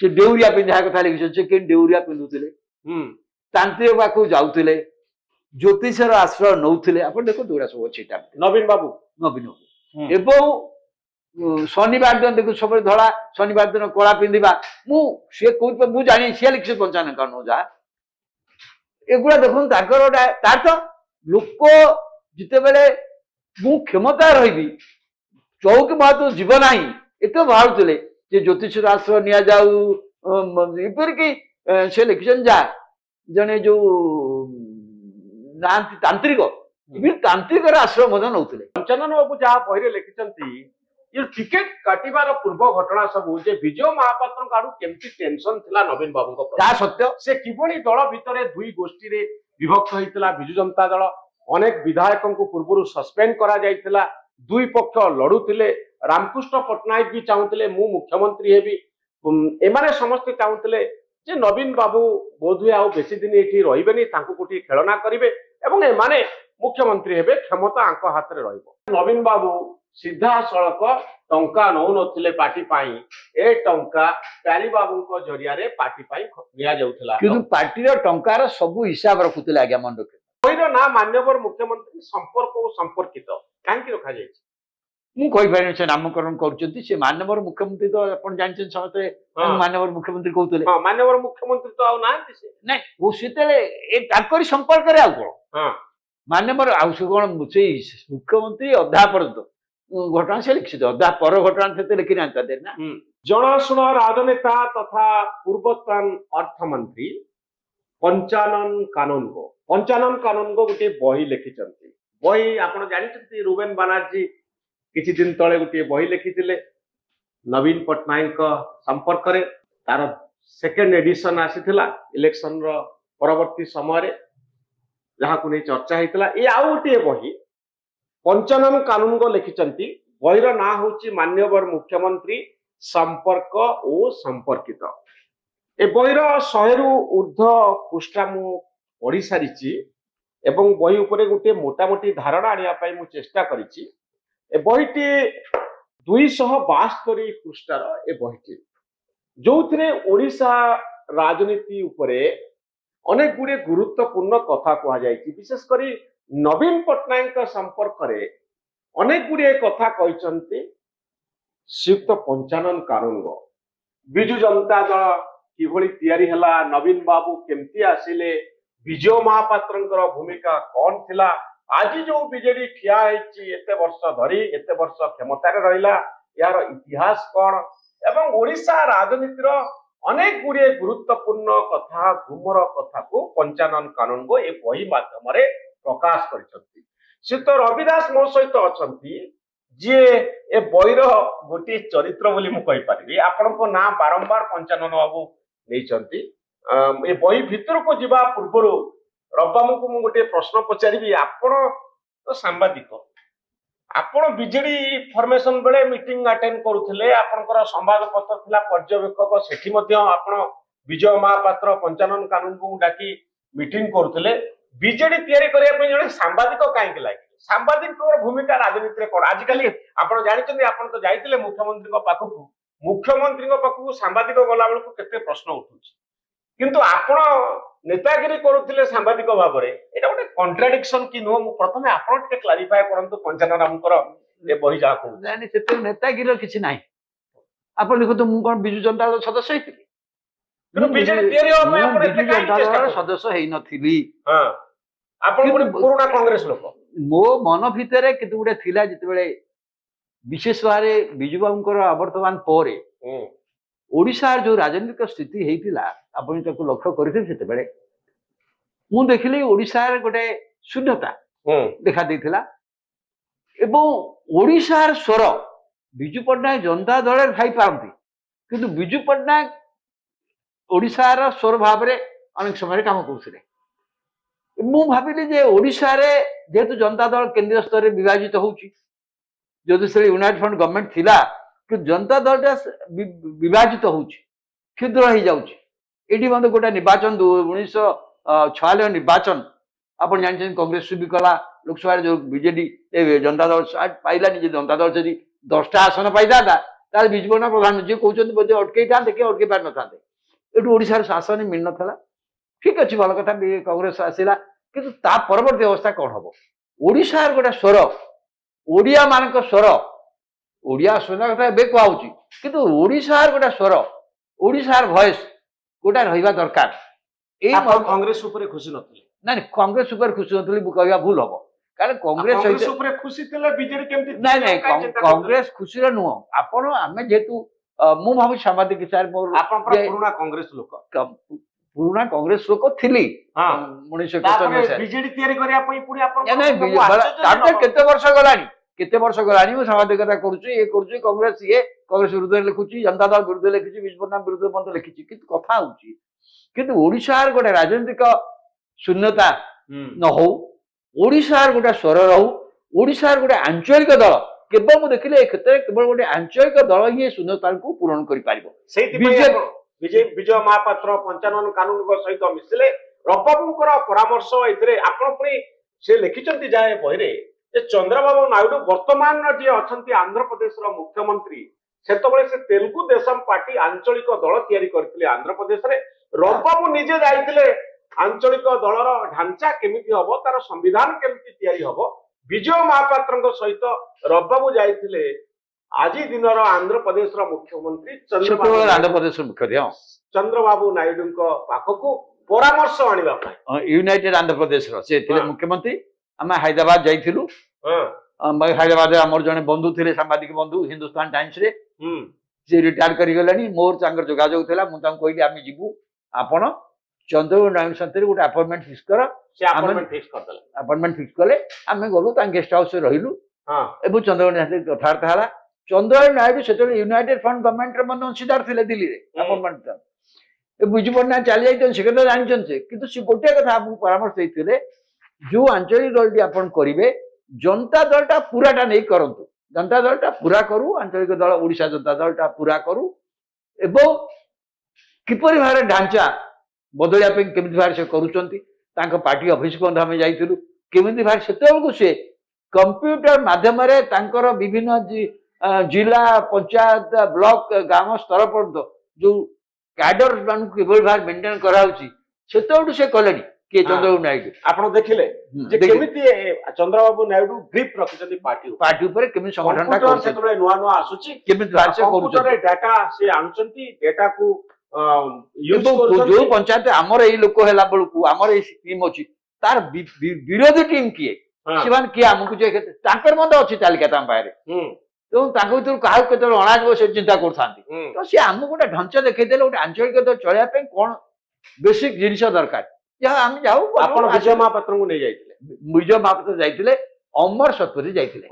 से डेउरिया पिंधा कथा लिखिछन से के डेउरिया पिंधुतिले तांत्रिक पाखु जाउतिले ज्योतिषर आश्रय नौथिले आपण देखो दुरा सब अछि ता नवीन बाबू एवं शनिवार दिन देखो सब धड़ा शनिवार दिन कला पिंधिबा मु से कोइ मु जानि से लिखिछ पंचानन कानून जा एगुड़ा देखो ताकर तार तो लोक जिते बेले मु क्षमता रही चौक महत्व जीव ना एत भावुले जे ज्योतिष आश्रय निया जाऊ एपर कि से लिखिछन जा जने जो तांत्रिक तांत्रिक आश्रय मध्य नौथिले पंचानन बाबू जहाँ बही लिखिछंती ये टिकेट काटिबार पूर्व घटना सब जे विजय महापात्र आड़ू केमती टेंशन थिला नवीन बाबू को ता सत्य से किभली दल भितर दुई गोष्ठी रे विभक्त होइतिला विजु जनता दल अनेक विधायकों को पूर्व सस्पेंड करा जाइतिला दुई पक्ष लड़ुतिले रामकृष्ण पट्टनायक भी चाहूतिले मु मुख्यमंत्री हेबी एमाने समस्त चाहूतिले जे नवीन बाबू बोधुए आउ बेसी दिन एठी रहिबेनी तांको कोठी खेलना करिवे एवं एमाने मुख्यमंत्री हेबे क्षमता आंक हाथ रे रहिबो नवीन बाबू सीधा सड़क टंका नौ नथिले पार्टी पाई ए टंका प्यारी बाबू को जरिया रे पार्टी पाई लिया जाउथला किंतु पार्टी रो टंकार सब हिसाब रखुतले आज्ञा मन रखे कोइरो ना मान्यवर मुख्यमंत्री संपर्क और संपर्कित कांकी रखा जाय मु कहि पारे से नामकरण करचंती से मान्यवर मुख्यमंत्री तो अपन जानछन समते मान्यवर मुख्यमंत्री कहतले हां मान्यवर मुख्यमंत्री तो आउ नांती से नै वो सेतेले ए ताकरी संपर्क रे आउ कोन हां मान्यवर आउ से कोन से मुख्यमंत्री अधा पर्यंत घटना से लिखित अधा पर घटना से लिखि नांता दे ना जनाशुना राजनेता तथा पूर्वतन अर्थमंत्री पंचानन कानून को गोटे बही लिखिचंती बही आपण जानिचंती रूबेन बनर्जी किछि दिन तळे गोटे बही लिखिथिले नवीन पट्टनायक संपर्क रे तार सेकेंड एडिशन आसीथिला इलेक्शन रो परवर्ती समय रे जहा को नै चर्चा हेतिला ए आउ गोटे बही पंचानन कानून को लिखिचंती बहीर ना होची मान्यवर मुख्यमंत्री संपर्क और संपर्कित ए बहीर 100 रु ऊर्ध्व पृष्ठा मु पढ़ी सारी एवं बही उपरे गोटे मोटामोटी धारणा आनिया पाई मु चेष्टा करिछि ए बहीटी 272 पृष्ठार ए बहीटी जो ओडिशा राजनीति उपरे अनेक गुड़े गुरुत्वपूर्ण कथा कह जाए विशेषकर नवीन पट्टनायक संपर्क रे अनेक गुड़े कथा कहते श्रीयुक्त पंचानन कानून विजु जनता दल किभली तैयारी हला नवीन बाबू केमती आसिले विजय महापात्र भूमिका कौन थिला आज जो बीजेडी ठिया एते वर्ष धरी एते वर्ष क्षमतार रहिला यार इतिहास कौन एवं ओडिशा राजनीतिर अनेक गुड़े गुरुत्वपूर्ण कथा घुमर कथा को पंचानन कानून को ए बही माध्यम प्रकाश करछंती श्रीयुक्त रविदास मो सहित अछंती जे ए बहीर गोटे चरित्र बोली मु कहि पारिबी आपन को नाम बारंबार पंचानन बाबू नेचंती ए बही भितर को जिबा पूर्व रब्बामु को मु गोटे प्रश्न पचारिबी आपण तो सांबादिक आपण बीजेडी फॉर्मेशन बेले मीटिंग अटेंड करूथिले आपनकर संवाद पत्र थिला पर्यवेक्षक सेठी मध्ये आपण विजय महापात्र पंचानन कानून को डाकी मीटिंग करूथिले बीजेडी तैयारी करिया पे जने सांबादिक काहे के लागि सांबादिक भूमिका राजनीति रे कोन आज काली आपण जानिचंदी आपण तो जाइतिले मुख्यमंत्री को पाखकु मुख्यमंत्री को पाखकु सांबादिक गला बेल को केते प्रश्न उठुछि किंतु आपण नेतागिरी करूथिले सांबादिक भाबरे एटा गोटे कॉन्ट्राडिक्शन कि नो मु प्रथमे आपण के क्लैरिफाई करंतु पंचानन रामकर ए बही जा को नानी सेते नेतागिरी किछि नाही आपण लिखतो मु कोन बिजु जनता दल सदस्य हेतिली किंतु बीजेडी तैयारी हो मैं आपण बिजु जनता दल सदस्य हेइ नथिली हां आपण गोटे पुराना कांग्रेस लोक मो मन भितरे केते गुडे थिला जते बेले विशेष भारे बिजु बाबूकर अवर्तमान परे ओडिशा जो राजनीतिक स्थिति हेतिला आपण ताको लक्ष्य करथिले सेते बेले मु देखिले ओडिशा रे गोटे शून्यता देखा देथिला एवं ओडिशा र स्वर बिजु पट्टनायक जनता दल रे खाई पारंती किंतु बिजु पट्टनायक ओडिशा र स्वर भाव रे अनेक समय काम करथिले मु भाबिली जे ओडिशा रे जेतु जनता दल केंद्रीय स्तर रे विभाजित होउची जदि से यूनाइटेड फ्रंट गवर्नमेंट थिला कि जनता दल विभाजित होउची क्षुद्र हो जाउची एटी बंद गोटे निर्वाचन 1996 निर्वाचन आपण जानछन कांग्रेस भी कला लोकसभा जो बीजेडी जनता दल पाइलानी जे जनता दल जदि 10टा आसन पाइदा ତାହେଲେ ବିଜୁ ପଟ୍ଟନାୟକ ପ୍ରଧାନ ଯିଏ କହୁଛନ୍ତି ବୋଧେ ଅଟକେଇଥାନ୍ତେ କି ଅଟକେଇ ପାରିନଥାନ୍ତେ। ଏଠୁ ଓଡ଼ିଶାର ଶାସନ ମିଳିନଥିଲା। ଠିକ ଅଛି, ଭଲ କଥା, କଂଗ୍ରେସ ଆସିଲା। କିନ୍ତୁ ତା ପରବର୍ତ୍ତୀ ଅବସ୍ଥା କଣ ହବ? ଓଡ଼ିଶାର ଗୋଟେ ସ୍ୱର, ଓଡ଼ିଆ ମାନଙ୍କ ସ୍ୱର, ଓଡ଼ିଆ ସ୍ୱର କଥା ଏବେ କୁହାହଉଛି, କିନ୍ତୁ ଓଡ଼ିଶାର ଗୋଟେ ସ୍ୱର, ଓଡ଼ିଶାର ଭଏସ ଗୋଟା ରହିବା ଦରକାର। ଏଇ କଂଗ୍ରେସ ଉପରେ ଖୁସି ନଥିଲେ? ନାଇଁ, କଂଗ୍ରେସ ଉପରେ ଖୁସି ନଥିଲି କହିବା ଭୁଲ ହବ, କାରଣ କଂଗ୍ରେସ ଉପରେ ଖୁସି ଥିଲେ ବିଜେଡି କେମିତି? ନାଇଁ, କଂଗ୍ରେସ ଖୁସିର ନୁହଁ। ଆମେ ଯେହେତୁ ମୁଁ ଭାବୁଛି ସାମ୍ବାଦିକ ହିସାବରେ ଆପଣ ପୁରୁଣା କଂଗ୍ରେସ ଲୋକ, ପୁରୁଣା କଂଗ୍ରେସ ଲୋକ ଥିଲି। 1971 ବିଜେଡି ତିଆରି କରିବା ପାଇଁ ପୁଣି ଆପଣ କେତେ ବର୍ଷ ଗଲାଣି, ମୁଁ ସାମ୍ବାଦିକତା କରୁଛି, ଇଏ କରୁଛି, କଂଗ୍ରେସ ବିରୁଦ୍ଧରେ ଲେଖୁଛି, ଜନତା ଦଳ ବିରୁଦ୍ଧରେ ଲେଖିଛି, ବିଜୁ ପଟ୍ଟନାୟକ ବିରୁଦ୍ଧରେ ମଧ୍ୟ ଲେଖିଛି। କିନ୍ତୁ କଥା ହଉଛି, କିନ୍ତୁ ଓଡ଼ିଶାର ଗୋଟେ ରାଜନୈତିକ ଶୂନ୍ୟତା ନ ହଉ, ଓଡ଼ିଶାର ଗୋଟେ ସ୍ୱର ରହୁ, ଓଡ଼ିଶାର ଗୋଟେ ଆଞ୍ଚଳିକ ଦଳ। କେବଳ ମୁଁ ଦେଖିଲି ଏ କ୍ଷେତ୍ରରେ କେବଳ ଗୋଟେ ଆଞ୍ଚଳିକ ଦଳ ହିଁ ଶୂନ୍ୟତାକୁ ପୂରଣ କରିପାରିବ। ବିଜୟ ମହାପାତ୍ର 55 କାନୁନଙ୍କ ସହିତ ମିଶିଲେ। ରବବାବୁଙ୍କର ପରାମର୍ଶ ଏଥିରେ ଆପଣ ପୁଣି ସେ ଲେଖିଛନ୍ତି ଯାଏ ବହିରେ ଯେ ଚନ୍ଦ୍ରବାବୁ ନାଇଡୁ ବର୍ତ୍ତମାନର ଯିଏ ଅଛନ୍ତି ଆନ୍ଧ୍ରପ୍ରଦେଶର ମୁଖ୍ୟମନ୍ତ୍ରୀ, ସେତେବେଳେ ସେ ତେଲୁଗୁ ଦେଶମ ପାର୍ଟି ଆଞ୍ଚଳିକ ଦଳ ତିଆରି କରିଥିଲେ ଆନ୍ଧ୍ରପ୍ରଦେଶରେ। ରବବାବୁ ନିଜେ ଯାଇଥିଲେ ଆଞ୍ଚଳିକ ଦଳର ଢାଞ୍ଚା କେମିତି ହବ, ତାର ସମ୍ବିଧାନ କେମିତି ତିଆରି ହବ। ବିଜୟ ମହାପାତ୍ରଙ୍କ ସହିତ ରବବାବୁ ଯାଇଥିଲେ ଆଜି ଦିନର ଆନ୍ଧ୍ରପ୍ରଦେଶର ମୁଖ୍ୟମନ୍ତ୍ରୀ ଚନ୍ଦ୍ରବାବୁ ନାଇଡୁଙ୍କ ପାଖକୁ ପରାମର୍ଶ ଆଣିବା ପାଇଁ। ୟୁନାଇଟେଡ୍ ଆନ୍ଧ୍ରପ୍ରଦେଶର ସେ ଥିଲେ ମୁଖ୍ୟମନ୍ତ୍ରୀ। ଆମେ ହାଇଦ୍ରାବାଦ ଯାଇଥିଲୁ। ହାଇଦ୍ରାବାଦରେ ଆମର ଜଣେ ବନ୍ଧୁ ଥିଲେ, ସାମ୍ବାଦିକ ବନ୍ଧୁ, ହିନ୍ଦୁସ୍ତାନ ଟାଇମ୍ସରେ। ସେ ରିଟାୟାର କରିଗଲେଣି। ମୋର ତାଙ୍କର ଯୋଗାଯୋଗ ଥିଲା। ମୁଁ ତାଙ୍କୁ କହିଲି ଆମେ ଯିବୁ, ଆପଣ ଚନ୍ଦ୍ରବାବୁ ନାଇଡୁ ସାଥିରେ ଗୋଟେ ଆପଏଣ୍ଟମେଣ୍ଟ ଫିକ୍ସ କର। ଆପଏଣ୍ଟମେଣ୍ଟ ଫିକ୍ସ କଲେ ଆମେ ଗଲୁ, ତାଙ୍କ ଗେଷ୍ଟ ହାଉସରେ ରହିଲୁ ଏବଂ ଚନ୍ଦ୍ରବାବୁ ନାଇଡୁ ସାଥିରେ କଥାବାର୍ତ୍ତା ହେଲା। ଚନ୍ଦ୍ରବାବୁ ନାଇଡୁ ସେତେବେଳେ ୟୁନାଇଟେଡ୍ ଫ୍ରଣ୍ଟ ଗଭର୍ଣ୍ଣମେଣ୍ଟର ମଧ୍ୟ ଅଂଶୀଦାର ଥିଲେ ଦିଲ୍ଲୀରେ। ବିଜୁ ପଟ୍ଟନାୟକ ଚାଲି ଯାଇଛନ୍ତି, ସେ କଥା ଜାଣିଛନ୍ତି। କିନ୍ତୁ ସେ ଗୋଟିଏ କଥା ଆମକୁ ପରାମର୍ଶ ଦେଇଥିଲେ, ଯୋଉ ଆଞ୍ଚଳିକ ଦଳଟି ଆପଣ କରିବେ, ଜନତା ଦଳଟା ପୁରାଟା ନେଇ କରନ୍ତୁ। ଜନତା ଦଳଟା ପୁରା କରୁ, ଆଞ୍ଚଳିକ ଦଳ ଓଡ଼ିଶା ଜନତା ଦଳଟା ପୁରା କରୁ, ଏବଂ କିପରି ଭାବରେ ଢାଞ୍ଚା ବଦଳିବା ପାଇଁ କେମିତି ଭାବରେ ସେ କରୁଛନ୍ତି। ତାଙ୍କ ପାର୍ଟି ଅଫିସକୁ ମଧ୍ୟ ଆମେ ଯାଇଥିଲୁ। କେମିତି ଭାବରେ ସେତେବେଳକୁ ସେ କମ୍ପ୍ୟୁଟର ମାଧ୍ୟମରେ ତାଙ୍କର ବିଭିନ୍ନ ଜିଲ୍ଲା, ପଞ୍ଚାୟତ, ବ୍ଲକ, ଗ୍ରାମ ସ୍ତର ପର୍ଯ୍ୟନ୍ତ ଯୋଉ କ୍ୟାଡର ମାନଙ୍କୁ କିଭଳି ଭାବରେ ମେଣ୍ଟେନ କରାଯାଉଛି, ସେତେବେଳୁ ସେ କଲେଣି। କିଏ? ଚନ୍ଦ୍ରବାବୁ ନାଇଡୁ। ଆପଣ ଦେଖିଲେ ଯେ କେମିତି ଚନ୍ଦ୍ରବାବୁ ନାଇଡୁ ଗ୍ରିପ୍ ରଖିଛନ୍ତି ପାର୍ଟି ଉପରେ, କେମିତି ସଂଗଠନଟା ସେତେବେଳେ ନୂଆ ନୂଆ ଆସୁଛି, କେମିତି ଡାଟା ସେ ଆଣୁଛନ୍ତି, ଡାଟାକୁ ଯୋଉ ପଞ୍ଚାୟତ ଆମର ଏଇ ଲୋକ ହେଲା ବେଳକୁ ଆମର ଏଇ ଟିମ୍ ଅଛି, ତାର ବିରୋଧୀ ଟିମ୍ କିଏ, ସେମାନେ କିଏ ଆମକୁ ତାଙ୍କର ମଧ୍ୟ ଅଛି ତାଲିକା ତାଙ୍କ ପାଖରେ। ତେଣୁ ତାଙ୍କ ଭିତରୁ କାହାକୁ କେତେବେଳେ ଅଣାଯିବ ସେ ଚିନ୍ତା କରୁଥାନ୍ତି। ତ ସିଏ ଆମକୁ ଗୋଟେ ଢାଞ୍ଚା ଦେଖେଇଦେଲେ, ଗୋଟେ ଆଞ୍ଚଳିକ ଦଳ ଚଳିବା ପାଇଁ କଣ ବେସିକ ଜିନିଷ ଦରକାର। ଯାହା ଆମେ ଯାଉ। ଆପଣ ବିଜୟ ମହାପାତ୍ରଙ୍କୁ ନେଇ ଯାଇଥିଲେ? ବିଜୟ ମହାପାତ୍ର ଯାଇଥିଲେ, ଅମର ସତପଥୀ ଯାଇଥିଲେ,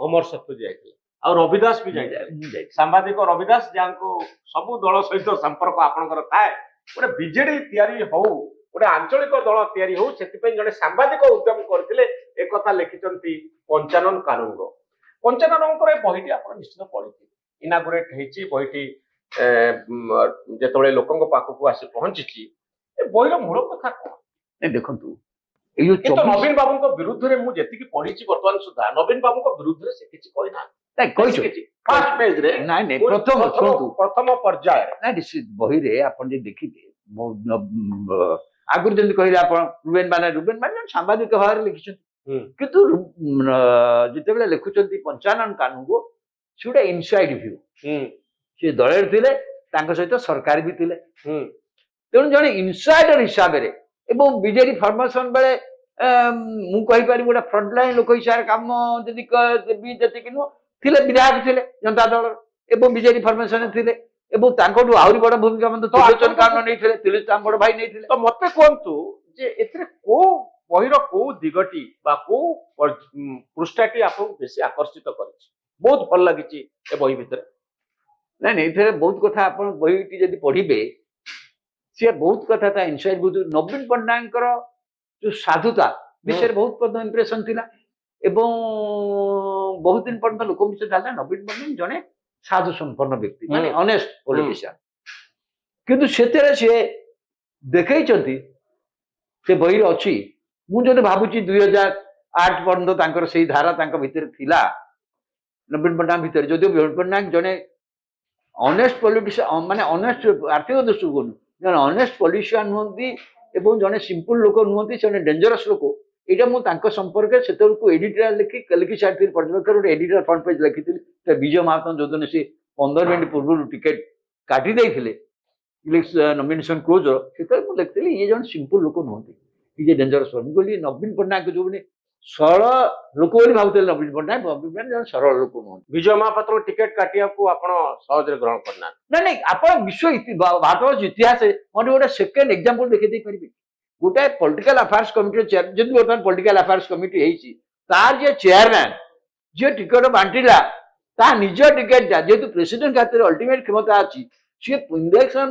ଆଉ ରବିଦାସ ବି ଯାଇଥିଲେ। ସାମ୍ବାଦିକ ରବିଦାସ, ଯାହାଙ୍କୁ ସବୁ ଦଳ ସହିତ ସମ୍ପର୍କ ଆପଣଙ୍କର ଥାଏ। ଗୋଟେ ବିଜେଡି ତିଆରି ହଉ, ଗୋଟେ ଆଞ୍ଚଳିକ ଦଳ ତିଆରି ହଉ, ସେଥିପାଇଁ ଜଣେ ସାମ୍ବାଦିକ ଉଦ୍ୟମ କରିଥିଲେ। ଏକଥା ଲେଖିଛନ୍ତି ପଞ୍ଚାନନ କାନୁନଗୋ। ପଞ୍ଚାନନଙ୍କର ଏ ବହିଟି ଆପଣ ନିଶ୍ଚିତ ପଢିଥିବେ। ଇନାଗୁରେଟ ହେଇଛି ବହିଟି, ଯେତେବେଳେ ଲୋକଙ୍କ ପାଖକୁ ଆସି ପହଞ୍ଚିଛି। ଏ ବହିର ମୂଳ କଥା କଣ? ଦେଖନ୍ତୁ, ନବୀନ ବାବୁଙ୍କ ବିରୁଦ୍ଧରେ ମୁଁ ଯେତିକି ପଢିଛି ବର୍ତ୍ତମାନ ସୁଦ୍ଧା, ନବୀନ ବାବୁଙ୍କ ବିରୁଦ୍ଧରେ ସେ କିଛି କହିନାହାନ୍ତି। ପ୍ରଥମ ପର୍ଯ୍ୟାୟରେ ବହିରେ ଆପଣ ଯଦି ଦେଖିବେ, ଆଗରୁ ଯେମିତି କହିଲେ ଆପଣ ରୁବେନ ମାନେ ସାମ୍ବାଦିକ ଭାବରେ ଲେଖିଛନ୍ତି। କିନ୍ତୁ ଯେତେବେଳେ ଲେଖୁଛନ୍ତି ପଞ୍ଚାନନ କାନୁନଗୋ, ସେ ଗୋଟେ ଇନସାଇଡ ଭ୍ୟୁ। ସେ ଦଳରେ ଥିଲେ, ତାଙ୍କ ସହିତ ସରକାର ବି ଥିଲେ। ତେଣୁ ଜଣେ ଇନସାଇଡର ହିସାବରେ, ଏବଂ ବିଜେଡି ଫର୍ମେସନ ବେଳେ ମୁଁ କହିପାରିବି ଗୋଟେ ଫ୍ରଣ୍ଟଲାଇନ ଲୋକ ହିସାବରେ କାମ ଯଦି ଦେବି, ଯେତିକି ନୁହଁ ଥିଲେ, ବିଧାୟକ ଥିଲେ ଜନତା ଦଳର ଏବଂ ବିଜେଡି ଫର୍ମେସନରେ ଥିଲେ, ଏବଂ ତାଙ୍କଠୁ ଆହୁରି ବଡ ଭୂମିକା ମଧ୍ୟ ତ୍ରିଲୋଚନ କାନନ ନେଇଥିଲେ, ତ୍ରିଲୋଚନ ବଡ ଭାଇ ନେଇଥିଲେ। ତ ମତେ କୁହନ୍ତୁ ଯେ ଏଥିରେ କୋଉ ବହିର କୋଉ ଦିଗଟି ବା କୋଉ ପୃଷ୍ଠାଟି ଆପଣଙ୍କୁ ବେଶୀ ଆକର୍ଷିତ କରିଛି, ବହୁତ ଭଲ ଲାଗିଛି ଏ ବହି ଭିତରେ? ନାଇଁ, ଏଥିରେ ବହୁତ କଥା, ଆପଣ ବହିଟି ଯଦି ପଢିବେ, ସିଏ ବହୁତ କଥା ତା ଇନସାଇଡ ବହୁତ। ନବୀନ ପଟ୍ଟନାୟକଙ୍କର ଯୋଉ ସାଧୁତା ବିଷୟରେ ବହୁତ ଇମ୍ପ୍ରେସନ ଥିଲା, ଏବଂ ବହୁତ ଦିନ ପର୍ଯ୍ୟନ୍ତ ଲୋକଙ୍କ ବିଷୟରେ ଜାଣିଲା ନବୀନ ପଟ୍ଟନାୟକ ଜଣେ ସାଧୁ ସମ୍ପନ୍ନ ବ୍ୟକ୍ତି, ମାନେ ଅନେଷ୍ଟ ପଲିଟିସିଆନ। କିନ୍ତୁ ସେଥିରେ ସିଏ ଦେଖେଇଛନ୍ତି, ସେ ବହିରେ ଅଛି। ମୁଁ ଯଦି ଭାବୁଛି 2008 ପର୍ଯ୍ୟନ୍ତ ତାଙ୍କର ସେଇ ଧାରା ତାଙ୍କ ଭିତରେ ଥିଲା, ନବୀନ ପଟ୍ଟନାୟକ ଭିତରେ। ଯଦିଓ ନବୀନ ପଟ୍ଟନାୟକ ଜଣେ ଅନେଷ୍ଟ ପଲିଟିସିଆନ ମାନେ ଅନେଷ୍ଟ ଆର୍ଥିକ ଦୃଷ୍ଟିରୁ ଜଣେ ଅନେଷ୍ଟ ପଲିଟିସିଆନ ନୁହନ୍ତି ଏବଂ ଜଣେ ସିମ୍ପଲ ଲୋକ ନୁହନ୍ତି, ସେ ଜଣେ ଡେଞ୍ଜରସ୍ ଲୋକ। ଏଇଟା ମୁଁ ତାଙ୍କ ସମ୍ପର୍କରେ ସେତେବେଳକୁ ଏଡିଟୋରିଆଲ ଲେଖି ସାରିଥିଲି, ପର୍ଯ୍ୟବେକ୍ଷକ ଗୋଟେ ଏଡିଟର ଫ୍ରଣ୍ଟ ପେଜ ଲେଖିଥିଲି। ବିଜୟ ମହାପାତ୍ର ଯୋଉଦିନ ସେ 15 ମିନିଟ୍ ପୂର୍ବରୁ ଟିକେଟ କାଟି ଦେଇଥିଲେ ନମିନେସନ କ୍ଲୋଜ, ସେତେବେଳେ ମୁଁ ଲେଖିଥିଲି ଇଏ ଜଣେ ସିମ୍ପଲ ଲୋକ ନୁହନ୍ତି, ଇଏ ଡେଞ୍ଜରସ୍। ମୁଁ କହିଲି ନବୀନ ପଟ୍ଟନାୟକ ଯୋଉମାନେ ସରଳ ଲୋକ ବୋଲି ଭାବୁଥିଲେ, ନବୀନ ପଟ୍ଟନାୟକ ଜଣେ ସରଳ ଲୋକ ନୁହନ୍ତି। ବିଜୟ ମହାପାତ୍ର ଟିକେଟ କାଟିବାକୁ ଆପଣ ସହଜରେ ଗ୍ରହଣ କରିନାହାନ୍ତି? ନାଇଁ ଆପଣ ଭାରତବର୍ଷ ଇତିହାସ ମୋତେ ଗୋଟେ ସେକେଣ୍ଡ ଏକ୍ସାମ୍ପଲ ଦେଖେଇ ଦେଇପାରିବେ? ଗୋଟେ ପଲିଟିକାଲ ଆଫେୟାର୍ସ କମିଟିର ଚେୟାର, ଯଦି ବର୍ତ୍ତମାନ ପଲିଟିକାଲ ଆଫେୟାର୍ସ କମିଟି ହେଇଛି, ତାର ଯିଏ ଚେୟାରମ୍ୟାନ ଯିଏ ଟିକେଟ ବାଣ୍ଟିଲା, ତା ନିଜ ଟିକେଟଟା ଯେହେତୁ ପ୍ରେସିଡେଣ୍ଟ ହାତରେ ଅଲ୍ଟିମେଟ କ୍ଷମତା ଅଛି, ସିଏ ଇଲେକ୍ସନ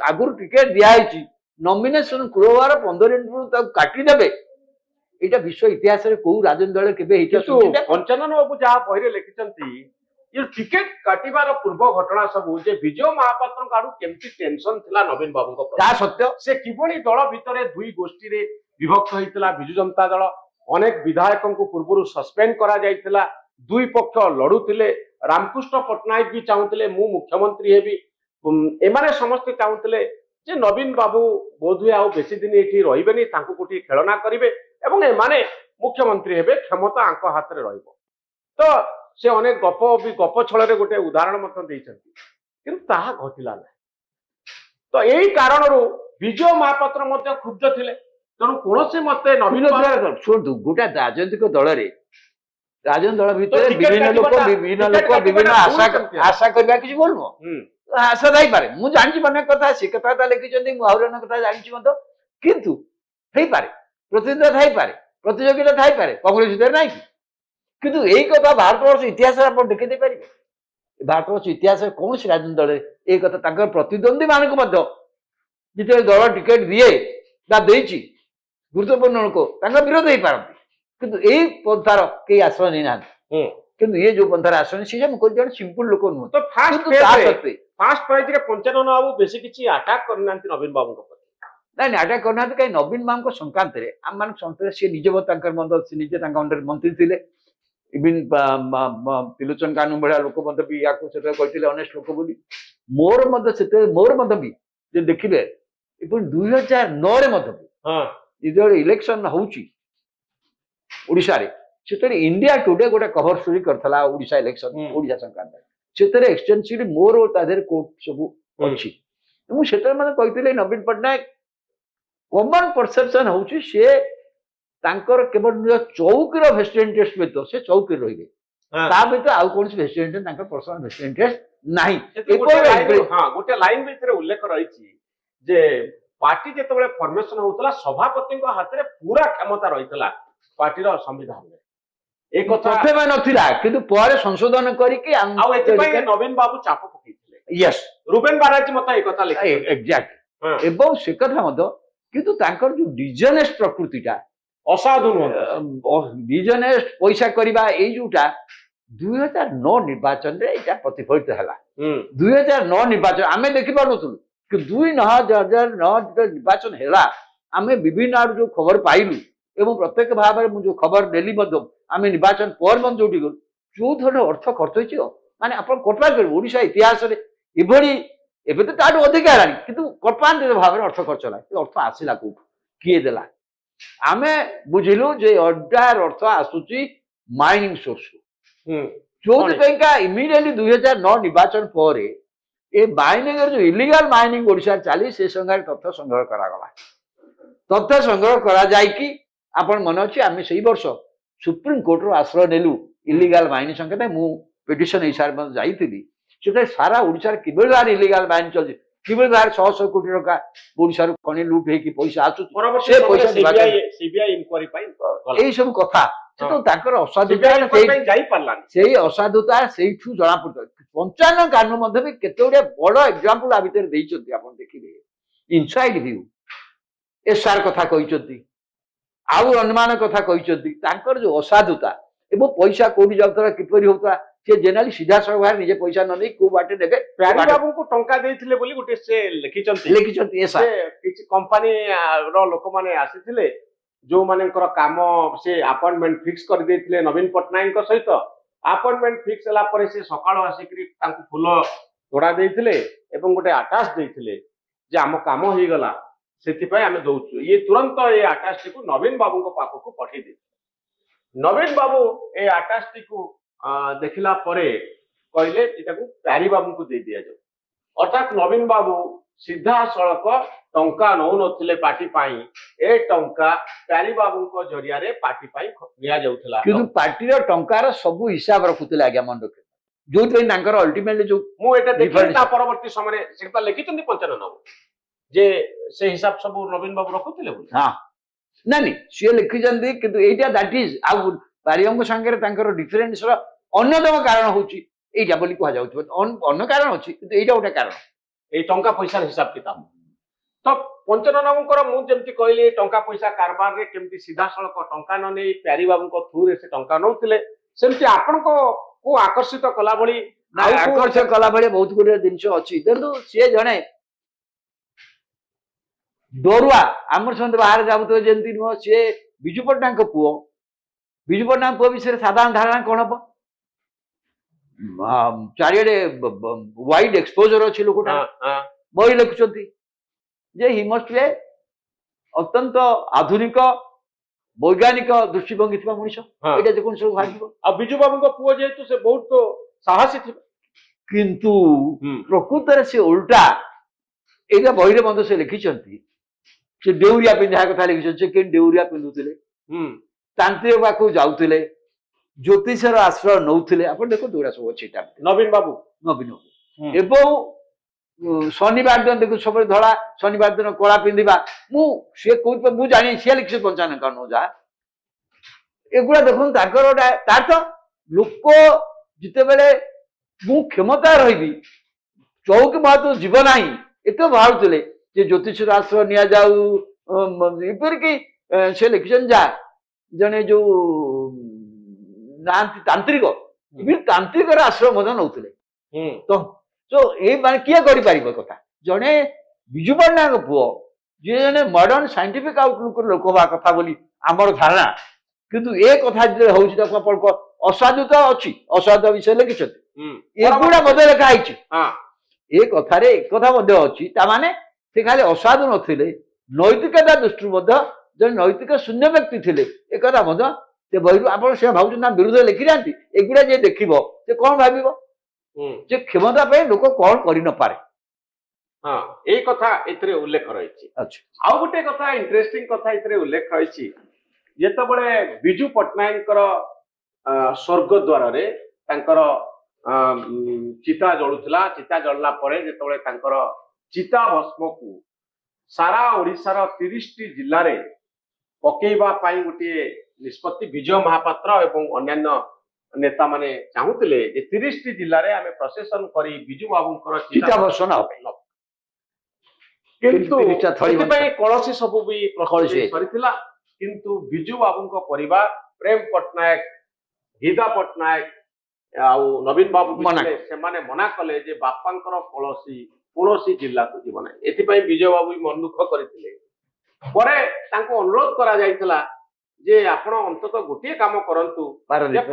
ଆଗରୁ ଟିକେଟ ଦିଆହେଇଛି, ନମିନେସନ କ୍ଲୋଜ ହବାର 15 ମିନିଟ୍ ତାକୁ କାଟିଦେବେ। ଏଇଟା ବିଶ୍ୱ ଇତିହାସରେ କୋଉ ରାଜନୀତି ଦଳ କେବେ ହେଇଛି? ପଞ୍ଚାନନ ବାବୁ ଯାହା ବହିରେ ଲେଖିଛନ୍ତି, ये टिकेट काटिबार पूर्व घटना सब जे विजय महापात्र आड़ू केमती टेंशन थिला नवीन बाबू को ता सत्य से किबोली दल भितरे दुई गोष्ठी रे विभक्त होइतिला। बिजु जनता दल अनेक विधायकों को पूर्व सस्पेंड करा जाइतिला, दुई पक्ष लड़ुतिले। रामकृष्ण पट्टनायक भी चाहूतिले मु मुख्यमंत्री हेबी, एमाने समस्त चाहूतिले जे नवीन बाबू बोधुए आ बेसी दिन एठी रहिबेनी, तांको कोठी खेलना करिवे एवं एमाने मुख्यमंत्री हेबे, क्षमता आंक हाथ रे रहइबो। तो से अनेक गप छल गोटे उदाहरण किंतु ताहा घटिला ना। तो यही कारण विजय महापात्र क्षुब्ध थे, तेणु कौन मत नवीन शुणु गोटे राजनीतिक दल दल भितर विभिन्न लोक विभिन्न आशा करवा किसी बोल नुह आशा थी पारे। मुझे जानी अनेक कथा सी कथा लिखिं मुझे कथा जानी मत किंतु प्रतिद्वंद्विता थी पारे, प्रतियोगिता थी पारे, कांग्रेस भीतर ना कि किंतु यही कथा भारतवर्ष इतिहास आप देखी दे पारे। भारतवर्ष इतिहास कौन सी राजनीतिक दल ये कथा प्रतिद्वंदी मानक जिते दल टिकेट दिए देती गुरुत्वपूर्ण लोक विरोध हो पारती, किंतु यही पंथार कई आश्रय नहीं ना। किंतु ये जो पंथार आश्रय सी जन सिंपल लोक नुह। तो फास्ट प्राइज रे 55 बाबू बेसी किछि अटैक करना नवीन बाबू को नहीं अटैक करना कहीं नवीन बाबू संक्रांत आम मान संक्रांत सी निजे निजे अंडर मंत्री थे। इवन त्रिलोचन कानू भाया लोक भी या कहते अनेस्ट लोक बोली मोर मोर भी जो देखिए 2009 जो इलेक्शन होउची ओडिशा रे से इंडिया टुडे गोटे कवर स्टोरी करथला ओडिशा इलेक्शन ओडिशा संक्रांत से एक्सटेंसिव मोर तादेर कोर्ट सब अच्छी। मुझे मैंने कहते नवीन पट्टनायक कॉमन परसेप्शन होउची से तांकर केवल निज चौकीर भेस्टेड इंटरेस्ट में तो से चौकी रही ता भीतर आउ कौन भेस्टेड इंटरेस्ट तांकर पर्सनल भेस्टेड इंटरेस्ट नाही। गोटे लाइन भीतर उल्लेख रही जे पार्टी जेतेबेले फॉर्मेशन होतला सभापति हाथ में पूरा क्षमता रही पार्टी संविधान में एक प्रथम नथिला किंतु पर संशोधन करके नवीन बाबू चाप पकईथिले। यस रुबेन बाराजी मत एक कथा लिखे एग्जैक्ट एवं से कथा मत किंतु तांकर जो डिजनेस्ट प्रकृतिटा असाधु डिजनेस्ट पैसा करवा ये जोटा 2009 निर्वाचन रे एटा प्रतिफलित है। 2009 निर्वाचन आमे देखि पारुथु कि 2009 निर्वाचन है आमे विभिन्न आड़ जो खबर पाइलु एवं प्रत्येक भाव में जो खबर डेली आम निर्वाचन पर जो जो धरण अर्थ खर्च हो माने आप कल्पना कर ओडिशा इतिहास एभली एबे तो ताठू अधिक है किंतु कल्पनातीत भाव में अर्थ खर्च है अर्थ आसला कौट किए देला आमे बुझिलु जे अड्डार अर्थ आसुची माइनिंग सोर्स जो इमिडिएटली 2009 निर्वाचन पर ए माइनिंग जो इलीगल माइनिंग ओडिशा चली से संगे तथ्य संग्रह करागला। तथ्य संग्रह करा जायकी आपण मन अच्छी आम से वर्ष सुप्रीम कोर्ट रो आश्रय नेलु इलीगल माइनिंग संगे मु पिटिशन हिसाब से सारा ओडिशा किबेल इलीगल माइनिंग चलती किबेल 100 कोटी टका ओडिशा खनि लुट होगी पैसा आसु सीबीआई इंक्वायरी यही सब कथा तो ताकर असाधुता से असाधुता से जना पड़ता 55 कानून भी केते गुडे बड़ एग्जांपल आ भीतर देइचंती आपण देखिबे इनसाइड व्यू एसआर कथा कहिचंती आउ अनुमान कथा कहिचंती ताकर जो असाधुता एवं पैसा कोडी जाउतरा किपरि होता से जेनरली सीधा सभार निजे पैसा न नहीं को बाटे देबे प्यारी बाबू को टंका देथिले बोली गुटे से लिखिचंती एसा किछि कंपनी रो लोक माने आसीथिले जो मानकर काम से अपॉइंटमेंट फिक्स कर देथिले नवीन पट्टनायक सहित अपॉइंटमेंट फिक्स हला परे से सकाळ आसीकरी तांको फुल ତୋଡ଼ା ଦେଇଥିଲେ ଏବଂ ଗୋଟେ ଆଟାଚ ଦେଇଥିଲେ ଯେ ଆମ କାମ ହେଇଗଲା ସେଥିପାଇଁ ଆମେ ଦଉଛୁ। ଇଏ ତୁରନ୍ତ ଏ ଆଟାଚଟିକୁ ନବୀନ ବାବୁଙ୍କ ପାଖକୁ ପଠେଇ ଦେଇଥିଲେ। ନବୀନ ବାବୁ ଏ ଆଟାଚଟିକୁ ଦେଖିଲା ପରେ କହିଲେ ଏଟାକୁ ପ୍ୟାରୀ ବାବୁଙ୍କୁ ଦେଇ ଦିଆଯାଉ। ଅର୍ଥାତ୍ ନବୀନ ବାବୁ ସିଧାସଳଖ ଟଙ୍କା ନଉନଥିଲେ ପାର୍ଟି ପାଇଁ, ଏ ଟଙ୍କା ପ୍ୟାରୀ ବାବୁଙ୍କ ଜରିଆରେ ପାର୍ଟି ପାଇଁ ନିଆଯାଉଥିଲା। କିନ୍ତୁ ପାର୍ଟିର ଟଙ୍କାର ସବୁ ହିସାବ ରଖୁଥିଲେ ଆଜ୍ଞା, ମନେ ରଖିବେ, ଯୋଉଥିପାଇଁ ତାଙ୍କର ଅଲ୍ଟିମେଟଲି ଯୋଉ ମୁଁ ଏଟା ଦେଖିଲି ତା ପରବର୍ତ୍ତୀ ସମୟରେ ସେଟା ଲେଖିଛନ୍ତି ପଞ୍ଚାନନ ବାବୁ ଯେ ସେ ହିସାବ ସବୁ ନବୀନ ବାବୁ ରଖୁଥିଲେ ବୋଲି। ହଁ ନାଇଁ ସିଏ ଲେଖିଛନ୍ତି, କିନ୍ତୁ ଏଇଟା ଦ୍ୟାଟ ଇଜ ଆଉ ପାରିବାଙ୍କ ସାଙ୍ଗରେ ତାଙ୍କର ଡିଫରେନ୍ସର ଅନ୍ୟତମ କାରଣ ହଉଛି ଏଇଟା ବୋଲି କୁହାଯାଉଛି। ଅନ୍ୟ କାରଣ ଅଛି କିନ୍ତୁ ଏଇଟା ଗୋଟେ କାରଣ, ଏଇ ଟଙ୍କା ପଇସାର ହିସାବ କିତାବ। ତ ପଞ୍ଚାନନ ବାବୁଙ୍କର ମୁଁ ଯେମିତି କହିଲି ଟଙ୍କା ପଇସା କାରବାରରେ କେମିତି ସିଧାସଳଖ ଟଙ୍କା ନ ନେଇ ପ୍ୟାରୀ ବାବୁଙ୍କ ଥ୍ରୁରେ ସେ ଟଙ୍କା ନଉଥିଲେ, ସେମିତି ଆପଣଙ୍କ କୁ ଆକର୍ଷିତ କଲା ଭଳି ଆକର୍ଷଣ କଲା ଭଳି ବହୁତ ଗୁଡିଏ ଜିନିଷ ଅଛି। କିନ୍ତୁ ସିଏ ଜଣେ ଡରୁଆ, ଆମର ସମସ୍ତେ ବାହାରେ ଯାଉଥିବେ ଯେମିତି ନୁହଁ, ସିଏ ବିଜୁ ପଟ୍ଟନାୟକଙ୍କ ପୁଅ। ବିଜୁ ପଟ୍ଟନାୟକ ପୁଅ ବିଷୟରେ ସାଧାରଣ ଧାରଣା କଣ ହବ? ଚାରିଆଡେ ୱାଇଡ ଏକ୍ସପୋଜର ଅଛି ଲୋକଟା, ବହି ଲେଖୁଛନ୍ତି ଯେ ହି ମଷ୍ଟ ବି ଅତ୍ୟନ୍ତ ଆଧୁନିକ ବୈଜ୍ଞାନିକ ଦୃଷ୍ଟିଭଙ୍ଗୀ ଥିବା ମଣିଷ। ଏଇଟା ଯେକୌଣସି ସବୁ ଭାବିବ। ଆଉ ବିଜୁ ବାବୁଙ୍କ ପୁଅ ଯେହେତୁ ସେ ବହୁତ ସାହସୀ ଥିବେ, କିନ୍ତୁ ପ୍ରକୃତରେ ସେ ଓଲଟା ଏଇଟା ବହିରେ ମଧ୍ୟ ସେ ଲେଖିଛନ୍ତି, ସେ ଡେଉରିଆ ପିନ୍ଧା କଥା ଲେଖିଛନ୍ତି। ସେ କେମିତି ଡେଉରିଆ ପିନ୍ଧୁଥିଲେ, ତାନ୍ତ୍ରିକ ପାଖକୁ ଯାଉଥିଲେ, ଜ୍ୟୋତିଷର ଆଶ୍ରୟ ନଉଥିଲେ। ଆପଣ ଦେଖନ୍ତୁ ଏଗୁଡା ସବୁ ଅଛି ନବୀନ ବାବୁ ଏବଂ ଶନିବାର ଦିନ ଦେଖୁ ସବୁବେଳେ ଧଳା, ଶନିବାର ଦିନ କଳା ପିନ୍ଧିବା। ସିଏ କହୁଥିବେ, ମୁଁ ଜାଣି ସିଏ ଲେଖିছে ପଞ୍ଚାନନ କାନୁନ ଯାହା ଏଗୁଡା ଦେଖନ୍ତୁ ତାଙ୍କର ଗୋଟେ ତାର ତ ଲୋକ ଯେତେବେଳେ ମୁଁ କ୍ଷମତା ରହିବି, ଚୌକି ମହାତ ଯିବ ନାହିଁ ଏତେ ବାହାରୁଥିଲେ ଯେ ଜ୍ୟୋତିଷର ଆଶ୍ରୟ ନିଆଯାଉ। ଏପରିକି ସେ ଲେଖିଛନ୍ତି ଯା ଜଣେ ଯୋଉ ନାହାନ୍ତି ତାନ୍ତ୍ରିକ, ତାନ୍ତ୍ରିକର ଆଶ୍ରୟ ମଧ୍ୟ ନଉଥିଲେ। ତ ଏଇ ମାନେ କିଏ କରିପାରିବ କଥା? ଜଣେ ବିଜୁ ପଟ୍ଟନାୟକ ପୁଅ ଯିଏ ଜଣେ ମଡର୍ଣ୍ଣ ସାଇଣ୍ଟିଫିକ ଆଉଟଲୁକର ଲୋକ ହବା କଥା ବୋଲି ଆମର ଧାରଣା, କିନ୍ତୁ ଏ କଥା ଯେତେବେଳେ ହଉଛି ତାକୁ ଆପଣଙ୍କ ଅସାଧୁ ତ ଅଛି, ଅସାଧୁ ବିଷୟରେ ଲେଖିଛନ୍ତି, ଏଗୁଡା ମଧ୍ୟ ଲେଖା ହେଇଛି। ଏ କଥାରେ ଏକଥା ମଧ୍ୟ ଅଛି, ତାମାନେ ସେ ଖାଲି ଅସାଧୁ ନଥିଲେ, ନୈତିକତା ଦୃଷ୍ଟିରୁ ମଧ୍ୟ ଜଣେ ନୈତିକ ଶୂନ୍ୟ ବ୍ୟକ୍ତି ଥିଲେ। ଏକଥା ମଧ୍ୟ ସେ ବହିରୁ ଆପଣ ସେ ଭାବୁଛନ୍ତି ନା ବିରୁଦ୍ଧରେ ଲେଖିନାହାନ୍ତି। ଏଗୁଡା ଯିଏ ଦେଖିବ ସେ କଣ ଭାବିବ ଯେ କ୍ଷମତା ପାଇଁ ଲୋକ କଣ କରିନପାରେ। ଏଇ କଥା ଏଥିରେ ଉଲ୍ଲେଖ ରହିଛି। ଆଉ ଗୋଟେ କଥା ଇଣ୍ଟରେଷ୍ଟିଂ କଥା ଏଥିରେ ଉଲ୍ଲେଖ ରହିଛି, ଯେତେବେଳେ ବିଜୁ ପଟ୍ଟନାୟକଙ୍କର ସ୍ୱର୍ଗ ଦ୍ୱାରରେ ତାଙ୍କର ଚିତା ଜଳୁଥିଲା, ଚିତା ଜଳିଲା ପରେ ଯେତେବେଳେ ତାଙ୍କର ଚିତା ଭସ୍ମକୁ ସାରା ଓଡ଼ିଶାର 30ଟି ଜିଲ୍ଲାରେ ପକେଇବା ପାଇଁ ଗୋଟିଏ ନିଷ୍ପତ୍ତି ବିଜୟ ମହାପାତ୍ର ଏବଂ ଅନ୍ୟାନ୍ୟ ନେତା ମାନେ ଚାହୁଁଥିଲେ ଯେ 30ଟି ଜିଲ୍ଲାରେ ଆମେ ପ୍ରସେସନ କରି ବିଜୁ ବାବୁଙ୍କର ଚିତା ଭସ୍ମ କିନ୍ତୁ ସେଥିପାଇଁ କଳସୀ ସବୁ ବି ସରିଥିଲା। କିନ୍ତୁ ବିଜୁ ବାବୁଙ୍କ ପରିବାର ପ୍ରେମ ପଟ୍ଟନାୟକ, ଗୀତା ପଟ୍ଟନାୟକ ଆଉ ନବୀନ ବାବୁ ସେମାନେ ମନା କଲେ ଯେ ବାପାଙ୍କର କଳସୀ କୌଣସି ଜିଲ୍ଲାକୁ ଯିବ ନାହିଁ। ଏଥିପାଇଁ ବିଜୟ ବାବୁ ବି ମନ ଦୁଃଖ କରିଥିଲେ। ପରେ ତାଙ୍କୁ ଅନୁରୋଧ କରାଯାଇଥିଲା ଯେ ଆପଣ ଅନ୍ତତଃ ଗୋଟିଏ କାମ କରନ୍ତୁ,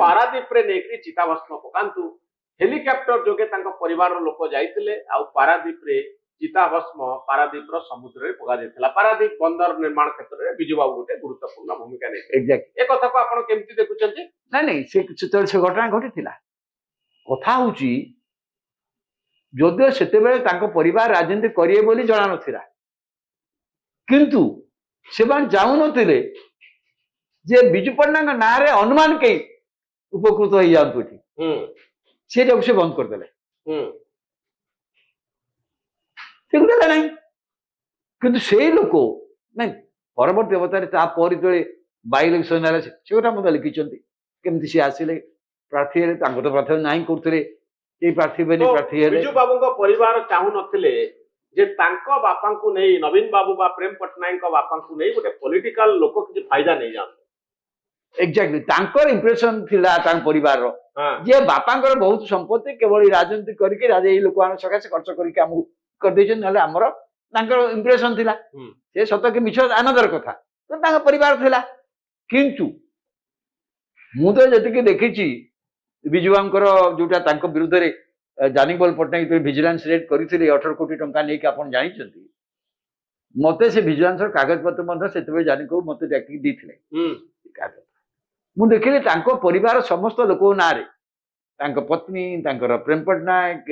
ପାରାଦୀପରେ ନେଇକି ଚିତାଭସ୍ମ ପକାନ୍ତୁ। ହେଲିକପ୍ଟର ଯୋଗେ ତାଙ୍କ ପରିବାରର ଲୋକ ଯାଇଥିଲେ, ଆଉ ପାରାଦୀପରେ ଚିତାଭସ୍ମ ପାରାଦୀପର ସମୁଦ୍ରରେ ପକାଯାଇଥିଲା। ପାରାଦୀପ ବନ୍ଦର ନିର୍ମାଣ କ୍ଷେତ୍ରରେ ବିଜୁ ବାବୁ ଗୋଟେ ଗୁରୁତ୍ୱପୂର୍ଣ୍ଣ ଭୂମିକା ନେଇଥିଲେ। ଏ କଥାକୁ ଆପଣ କେମିତି ଦେଖୁଛନ୍ତି? ନାଇଁ ସେତେବେଳେ ସେ ଘଟଣା ଘଟିଥିଲା। କଥା ହଉଛି ଯଦିଓ ସେତେବେଳେ ତାଙ୍କ ପରିବାର ରାଜନୀତି କରିବେ ବୋଲି ଜଣା ନଥିଲା, କିନ୍ତୁ ସେମାନେ ଚାହୁଁନଥିଲେ ଯେ ବିଜୁ ପଟ୍ଟନାୟକଙ୍କ ନାଁରେ ଅନୁମାନ କେହି ଉପକୃତ ହେଇଯାଆନ୍ତୁ ଏଠି। ସେଟାକୁ ସେ ବନ୍ଦ କରିଦେଲେ, ସେଗୁଡ଼ା ନାହିଁ। କିନ୍ତୁ ସେଇ ଲୋକ ନାଇଁ ପରବର୍ତ୍ତୀ ଅବସ୍ଥାରେ ତାପରେ ଯେତେବେଳେ ବାଇ ଇଲେକ୍ସନ ହେଲା ସେ କଥା ମଧ୍ୟ ଲେଖିଛନ୍ତି, କେମିତି ସେ ଆସିଲେ ପ୍ରାର୍ଥୀ ହେଲେ। ତାଙ୍କ ତ ପ୍ରାର୍ଥୀ ନାହିଁ କରୁଥିଲେ, ଏଇ ପ୍ରାର୍ଥୀ ପ୍ରାର୍ଥୀ ହେଲେ। ବିଜୁ ବାବୁଙ୍କ ପରିବାର ଚାହୁଁନଥିଲେ ଯେ ତାଙ୍କ ବାପାଙ୍କୁ ନେଇ ନବୀନ ବାବୁ ବା ପ୍ରେମ ପଟ୍ଟନାୟକଙ୍କ ବାପାଙ୍କୁ ନେଇ ଗୋଟେ ପଲିଟିକାଲ ଲୋକ କିଛି ଫାଇଦା ନେଇଯାଆନ୍ତି। ଏକ୍ଜାକ୍ଟଲି ତାଙ୍କର ଇମ୍ପ୍ରେସନ ଥିଲା ତାଙ୍କ ପରିବାରର ଯେ ବାପାଙ୍କର ବହୁତ ସମ୍ପତ୍ତି କେବଳ ରାଜନୀତି କରିକି ଏଇ ଲୋକମାନଙ୍କ ସକାଶେ ଖର୍ଚ୍ଚ କରିକି ଆମକୁ କରିଦେଇଛନ୍ତି, ନହେଲେ ଆମର ତାଙ୍କର ଇମ୍ପ୍ରେସନ ଥିଲା। ସେ ସତ କି ମିଛ ଆନନ୍ଦର କଥା, ତାଙ୍କ ପରିବାର ଥିଲା। କିନ୍ତୁ ମୁଁ ତ ଯେତିକି ଦେଖିଛି ବିଜୁ ବାବୁଙ୍କର ଯୋଉଟା ତାଙ୍କ ବିରୁଦ୍ଧରେ ଜାନିବଲ ପଟ୍ଟନାୟକ ଭିଜିଲାନ୍ସ ରେଡ୍ କରିଥିଲେ 18 କୋଟି ଟଙ୍କା ନେଇକି ଆପଣ ଜାଣିଛନ୍ତି ମତେ ସେ ଭିଜିଲାନ୍ସର କାଗଜପତ୍ର ମଧ୍ୟ ସେତେବେଳେ ଜାନିକୁ ମତେ ଡାକିକି ଦେଇଥିଲେ କାଗଜ ମୁଁ ଦେଖିଲି ତାଙ୍କ ପରିବାର ସମସ୍ତ ଲୋକଙ୍କ ନାଁରେ ତାଙ୍କ ପତ୍ନୀ ତାଙ୍କର ପ୍ରେମ ପଟ୍ଟନାୟକ